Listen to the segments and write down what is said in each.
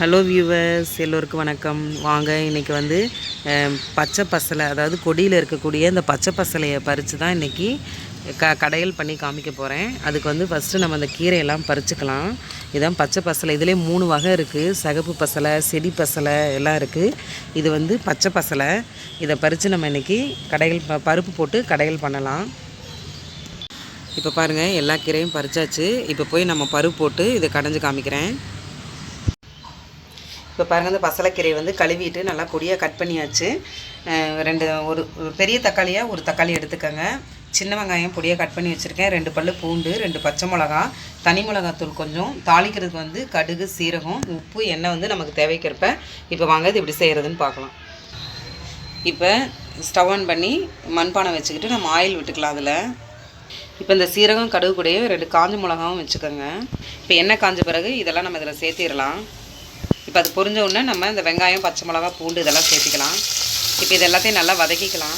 Hello viewers, எல்லோருக்கும் வணக்கம். வாங்க இன்றைக்கி வந்து பச்சை பசலை, அதாவது கொடியில் இருக்கக்கூடிய இந்த பச்சை பசலையை பறித்து தான் இன்றைக்கி கடையல் பண்ணி காமிக்க போகிறேன். அதுக்கு வந்து ஃபஸ்ட்டு நம்ம அந்த கீரையெல்லாம் பறிச்சுக்கலாம். இதுதான் பச்சை பசலை. இதிலே 3 வகை இருக்குது. சிகப்பு பசலை, செடி பசலை எல்லாம் இருக்குது. இது வந்து பச்சை பசலை. இதை பறித்து நம்ம இன்றைக்கி கடையல் பருப்பு போட்டு கடையல் பண்ணலாம். இப்போ பாருங்கள், எல்லா கீரையும் பறிச்சாச்சு. இப்போ போய் நம்ம பருப்பு போட்டு இதை கடைஞ்சி காமிக்கிறேன். இப்போ பாருங்கள், இந்த பசலைக்கீரையை வந்து கழுவிட்டு நல்லா பொடியாக கட் பண்ணியாச்சு. ஒரு பெரிய தக்காளியாக ஒரு தக்காளி எடுத்துக்கோங்க. சின்ன வெங்காயம் பொடியாக கட் பண்ணி வச்சுருக்கேன். 2 பல்லு பூண்டு, 2 பச்சை மிளகா, தனி மிளகாத்தூள் கொஞ்சம், தாளிக்கிறதுக்கு வந்து கடுகு, சீரகம், உப்பு, எண்ணெய் வந்து நமக்கு தேவைக்கிறப்ப. இப்போ வாங்க இது எப்படி செய்கிறதுன்னு பார்க்கலாம். இப்போ ஸ்டவ் ஆன் பண்ணி மண்பானை வச்சுக்கிட்டு நம்ம ஆயில் விட்டுக்கலாம். அதில் இப்போ இந்த சீரகம், கடுகு கூடயே 2 காஞ்ச மிளகாவும் வச்சுக்கோங்க. இப்போ எண்ணெய் காஞ்ச பிறகு இதெல்லாம் நம்ம இதில் சேர்த்திடலாம். இப்போ அது பொரிஞ்ச உடனே நம்ம இந்த வெங்காயம், பச்சை மிளகா, பூண்டு இதெல்லாம் சேர்த்துக்கலாம். இப்போ இது எல்லாத்தையும் நல்லா வதக்கிக்கலாம்.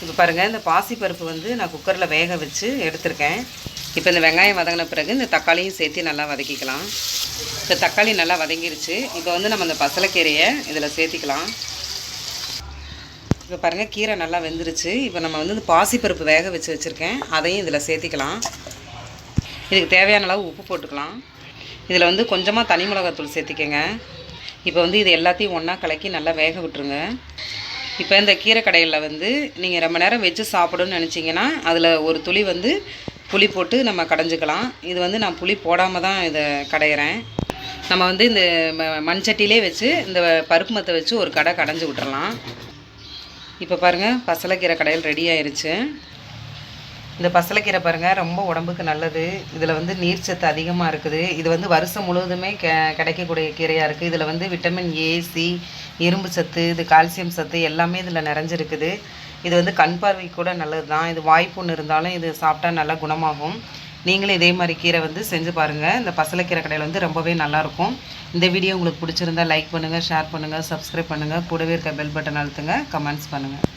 இப்போ பாருங்கள், இந்த பாசிப்பருப்பு வந்து நான் குக்கரில் வேக வச்சு எடுத்திருக்கேன். இப்போ இந்த வெங்காயம் வதங்கின பிறகு இந்த தக்காளியும் சேர்த்து நல்லா வதக்கிக்கலாம். இப்போ தக்காளி நல்லா வதங்கிருச்சு. இப்போ வந்து நம்ம இந்த பசலைக்கீரையை இதில் சேர்த்திக்கலாம். இப்போ பாருங்கள், கீரை நல்லா வெந்துருச்சு. இப்போ நம்ம வந்து இந்த பாசிப்பருப்பு வேக வச்சு வச்சுருக்கேன், அதையும் இதில் சேர்த்திக்கலாம். இதுக்கு தேவையான அளவு உப்பு போட்டுக்கலாம். இதில் வந்து கொஞ்சமாக தனி மிளகாத்தூள் சேர்த்திக்கங்க. இப்போ வந்து இது எல்லாத்தையும் ஒன்றா கலக்கி நல்லா வேக விட்டுருங்க. இப்போ இந்த கீரை கடையில் வந்து நீங்கள் ரொம்ப நேரம் வச்சு சாப்பிடணும்னு நினச்சிங்கன்னா அதில் ஒரு துளி வந்து புளி போட்டு நம்ம கடைஞ்சிக்கலாம். இது வந்து நான் புளி போடாமல் தான் இதை கடையிறேன். நம்ம வந்து இந்த மண்சட்டிலே வச்சு இந்த பருப்பு மத்தை வச்சு ஒரு கடைஞ்சி விட்டுறலாம். இப்போ பாருங்கள், பசலைக்கீரை கடையில் ரெடி ஆயிடுச்சு. இந்த பசலைக்கீரை பாருங்கள், ரொம்ப உடம்புக்கு நல்லது. இதில் வந்து நீர்ச்சத்து அதிகமாக இருக்குது. இது வந்து வருஷம் முழுவதுமே கிடைக்கக்கூடிய கீரையாக இருக்குது. இதில் வந்து விட்டமின் ஏ, சி, இரும்பு சத்து, இது கால்சியம் சத்து எல்லாமே இதில் நிறைஞ்சிருக்குது. இது வந்து கண் பார்வை கூட நல்லது தான். இது வாய்ப்புண்ணு இருந்தாலும் இது சாப்பிட்டா நல்லா குணமாகும். நீங்களும் இதே மாதிரி கீரை வந்து செஞ்சு பாருங்கள். இந்த பசலைக்கீரை கடையில் வந்து ரொம்பவே நல்லாயிருக்கும். இந்த வீடியோ உங்களுக்கு பிடிச்சிருந்தா லைக் பண்ணுங்கள், ஷேர் பண்ணுங்கள், சப்ஸ்கிரைப் பண்ணுங்கள். கூடவே இருக்க பெல் பட்டன் அழுத்துங்க, கமெண்ட்ஸ் பண்ணுங்கள்.